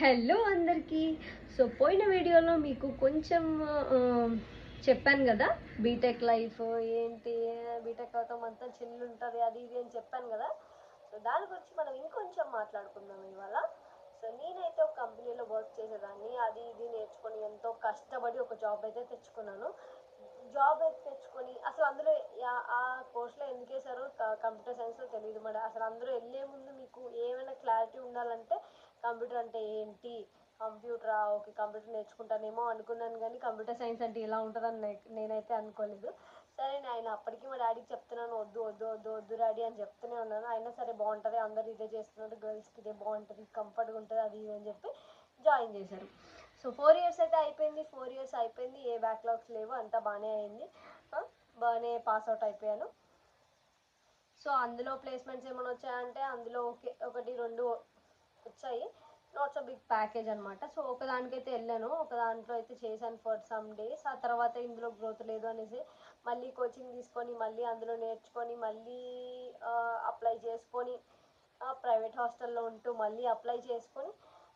Hello అందరికీ. So పోయిన వీడియోలో మీకు కొంచెం చెప్పాను కదా, బీటెక్ లైఫ్ ఏంటి, బీటెక్ తర్వాత మొత్తం చిల్లు ఉంటుంది అది ఇది అని చెప్పాను కదా. సో దాని గురించి మనం ఇంకొంచెం మాట్లాడుకుందాం ఇవాళ. సో నేనైతే ఒక కంపెనీలో వర్క్ చేసేదాన్ని, అది ఇది నేర్చుకొని ఎంతో కష్టపడి ఒక జాబ్ అయితే తెచ్చుకున్నాను. జాబ్ అయితే తెచ్చుకొని అసలు అందులో ఆ కోర్స్లో ఎందుకు వేసారో కంప్యూటర్ సైన్స్లో తెలియదు. మరి అసలు అందరూ వెళ్ళే ముందు మీకు ఏమైనా క్లారిటీ ఉండాలంటే కంప్యూటర్ అంటే ఏంటి, కంప్యూటరా, ఓకే కంప్యూటర్ నేర్చుకుంటానేమో అనుకున్నాను, కానీ కంప్యూటర్ సైన్స్ అంటే ఇలా ఉంటుందని నేనైతే అనుకోలేదు. సరే ఆయన అప్పటికి మా డాడీకి చెప్తున్నాను, వద్దు వద్దు వద్దు వద్దు డాడీ అని చెప్తూనే ఉన్నాను. అయినా సరే బాగుంటుంది, అందరు ఇదే చేస్తున్నారు, గర్ల్స్కి ఇదే బాగుంటుంది, కంఫర్ట్గా ఉంటుంది అది ఇది అని చెప్పి జాయిన్ చేశారు. సో 4 ఇయర్స్ అయితే అయిపోయింది. 4 ఇయర్స్ అయిపోయింది, ఏ బ్యాక్లాగ్స్ లేవు, అంతా బాగానే అయింది. బాగానే పాస్ అవుట్ అయిపోయాను. సో అందులో ప్లేస్మెంట్స్ ఏమైనా వచ్చాయంటే అందులో ఒకటి రెండు వచ్చాయి. నాట్ సో బిగ్ ప్యాకేజ్ అనమాట. సో ఒకదానికైతే వెళ్ళాను, ఒక దాంట్లో అయితే చేశాను ఫర్ సమ్ డేస్. ఆ తర్వాత ఇందులో గ్రోత్ లేదు అనేసి మళ్ళీ కోచింగ్ తీసుకొని మళ్ళీ అందులో నేర్చుకొని మళ్ళీ అప్లై చేసుకొని ప్రైవేట్ హాస్టల్లో ఉంటూ మళ్ళీ అప్లై చేసుకొని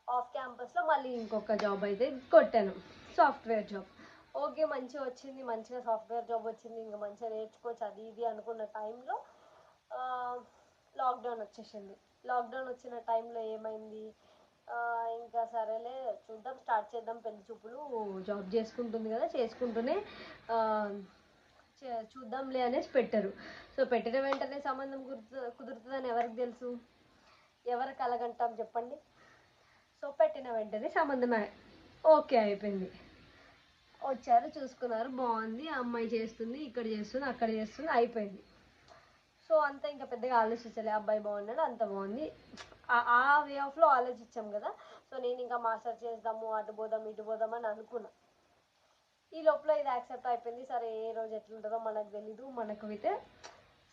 ఆఫ్ క్యాంపస్లో మళ్ళీ ఇంకొక జాబ్ అయితే కొట్టాను, సాఫ్ట్వేర్ జాబ్. ఓకే మంచిగా వచ్చింది, మంచిగా సాఫ్ట్వేర్ జాబ్ వచ్చింది, ఇంకా మంచిగా నేర్చుకోవచ్చు అది ఇది అనుకున్న టైంలో లాక్డౌన్ వచ్చేసింది. లాక్డౌన్ వచ్చిన టైంలో ఏమైంది, ఇంకా సరేలే చూద్దాం, స్టార్ట్ చేద్దాం పెళ్లి చూపులు, జాబ్ చేసుకుంటుంది కదా చేసుకుంటూనే చూద్దాంలే అనేసి పెట్టారు. సో పెట్టిన వెంటనే సంబంధం కుదురుతుందని ఎవరికి తెలుసు, ఎవరు కలగంటాం చెప్పండి. సో పెట్టిన వెంటనే సంబంధం ఓకే అయిపోయింది. వచ్చారు, చూసుకున్నారు, బాగుంది, ఆ అమ్మాయి చేస్తుంది, ఇక్కడ చేస్తుంది, అక్కడ చేస్తుంది, అయిపోయింది. సో అంతా ఇంకా పెద్దగా ఆలోచించలే, అబ్బాయి బాగున్నాడు, అంత బాగుంది, ఆ వే ఆఫ్లో ఆలోచించాం కదా. సో నేను ఇంకా మాస్టర్ చేద్దాము, అటు పోదాం ఇటు పోదాం అని అనుకున్నా. ఈ లోపల ఇది యాక్సెప్ట్ అయిపోయింది. సరే ఏ రోజు ఎట్లుంటుందో మనకు తెలీదు, మనకు అయితే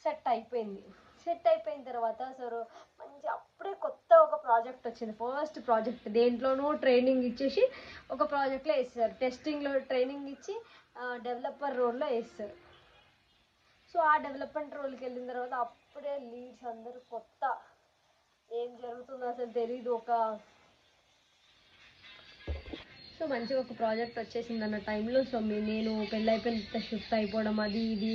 సెట్ అయిపోయింది. సెట్ అయిపోయిన తర్వాత సరే మంచి అప్పుడే కొత్త ఒక ప్రాజెక్ట్ వచ్చింది, ఫస్ట్ ప్రాజెక్ట్. దేంట్లోనూ ట్రైనింగ్ ఇచ్చేసి ఒక ప్రాజెక్ట్లో వేస్తారు, టెస్టింగ్లో ట్రైనింగ్ ఇచ్చి డెవలపర్ రోల్లో వేస్తారు. సో ఆ డెవలప్మెంట్ రోల్కి వెళ్ళిన తర్వాత అప్పుడే లీడ్స్ అందరూ కొత్త, ఏం జరుగుతుందో అసలు తెలీదు. సో మంచిగా ఒక ప్రాజెక్ట్ వచ్చేసింది అన్న టైంలో సో నేను పెళ్ళైపోయిన షిఫ్ట్ అయిపోవడం అది ఇది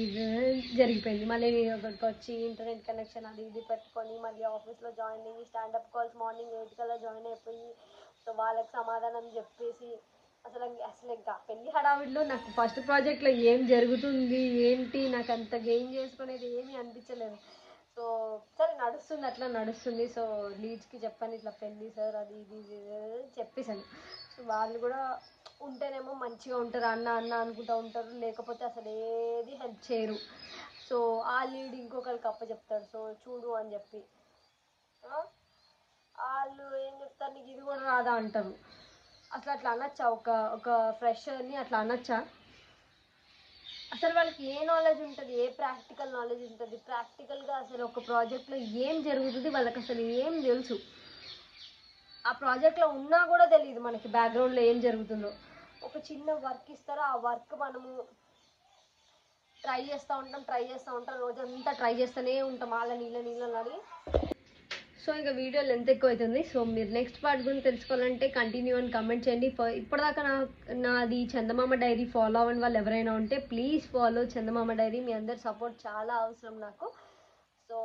జరిగిపోయింది. మళ్ళీ నేను అక్కడికి వచ్చి ఇంటర్నెట్ కనెక్షన్ అది ఇది పెట్టుకొని మళ్ళీ ఆఫీస్లో జాయిన్ అయ్యి స్టాండప్ కాల్స్ మార్నింగ్ 8 కల్లా జాయిన్ అయిపోయి సో వాళ్ళకి సమాధానం చెప్పేసి అసలు ఇంకా పెళ్ళి హడావిడిలో నాకు ఫస్ట్ ప్రాజెక్ట్లో ఏం జరుగుతుంది ఏంటి నాకు అంత గెయిన్ చేసుకునేది ఏమీ అనిపించలేదు. సో సరే నడుస్తుంది, అట్లా నడుస్తుంది. సో లీడ్స్కి చెప్పాను ఇట్లా పెళ్ళి సార్ అది ఇది చెప్పేశాను. సో వాళ్ళు కూడా ఉంటేనేమో మంచిగా ఉంటారు, అన్న అన్న అనుకుంటూ ఉంటారు, లేకపోతే అసలు ఏది హెల్ప్ చేయరు. సో ఆ లీడ్ ఇంకొకరికి చెప్తాడు, సో చూడు అని చెప్పి వాళ్ళు ఏం చెప్తారు, నీకు ఇది కూడా రాదా అంటారు. అట్లా అనొచ్చా ఒక ఒక ఫ్రెషర్ని అట్లా అనొచ్చా? అసలు వాళ్ళకి ఏ నాలెడ్జ్ ఉంటుంది, ఏ ప్రాక్టికల్ నాలెడ్జ్ ఉంటుంది, ప్రాక్టికల్గా అసలు ఒక ప్రాజెక్ట్లో ఏం జరుగుతుంది వాళ్ళకి అసలు ఏం తెలుసు? ఆ ప్రాజెక్ట్లో ఉన్నా కూడా తెలియదు మనకి బ్యాక్గ్రౌండ్లో ఏం జరుగుతుందో. ఒక చిన్న వర్క్ ఇస్తారో ఆ వర్క్ మనము ట్రై చేస్తూ ఉంటాం రోజంతా ట్రై చేస్తూనే ఉంటాం వాళ్ళ నీళ్ళని అడిగి. సో ఇంకా వీడియో లెంత్ ఎక్కువ అవుతుంది. సో మీరు నెక్స్ట్ పార్ట్ గురించి తెలుసుకోవాలంటే కంటిన్యూ అని కమెంట్ చేయండి. ఇప్పటిదాకా నాది చందమామ డైరీ ఫాలో అవ్వని వాళ్ళు ఎవరైనా ఉంటే ప్లీజ్ ఫాలో చందమామ డైరీ. మీ అందరి సపోర్ట్ చాలా అవసరం నాకు. సో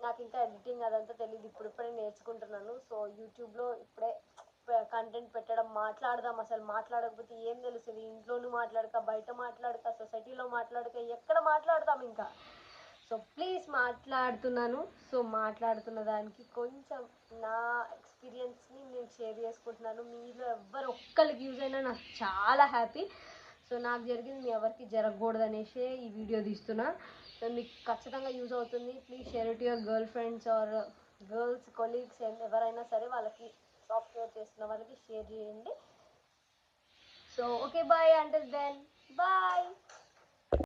నాకు ఇంకా ఎడిటింగ్ అదంతా తెలియదు, ఇప్పుడిప్పుడే నేర్చుకుంటున్నాను. సో యూట్యూబ్లో ఇప్పుడే కంటెంట్ పెట్టడం, మాట్లాడదాం, అసలు మాట్లాడకపోతే ఏం తెలుస్తుంది, ఇంట్లోనూ మాట్లాడక బయట మాట్లాడక సొసైటీలో మాట్లాడక ఎక్కడ మాట్లాడతాం ఇంకా. సో ప్లీజ్ మాట్లాడుతున్నాను. సో మాట్లాడుతున్న దానికి కొంచెం నా ఎక్స్పీరియన్స్ని నేను షేర్ చేసుకుంటున్నాను. మీలో ఎవ్వరు ఒక్కరికి యూజ్ అయినా నాకు చాలా హ్యాపీ. సో నాకు జరిగింది మీ ఎవరికి జరగకూడదు అనేసి ఈ వీడియో తీస్తున్నా. సో మీకు ఖచ్చితంగా యూజ్ అవుతుంది. Please share it your girl friends or girls colleagues ఎవరైనా సరే, వాళ్ళకి సాఫ్ట్వేర్ చేస్తున్న వాళ్ళకి షేర్ చేయండి. So okay bye, until then bye.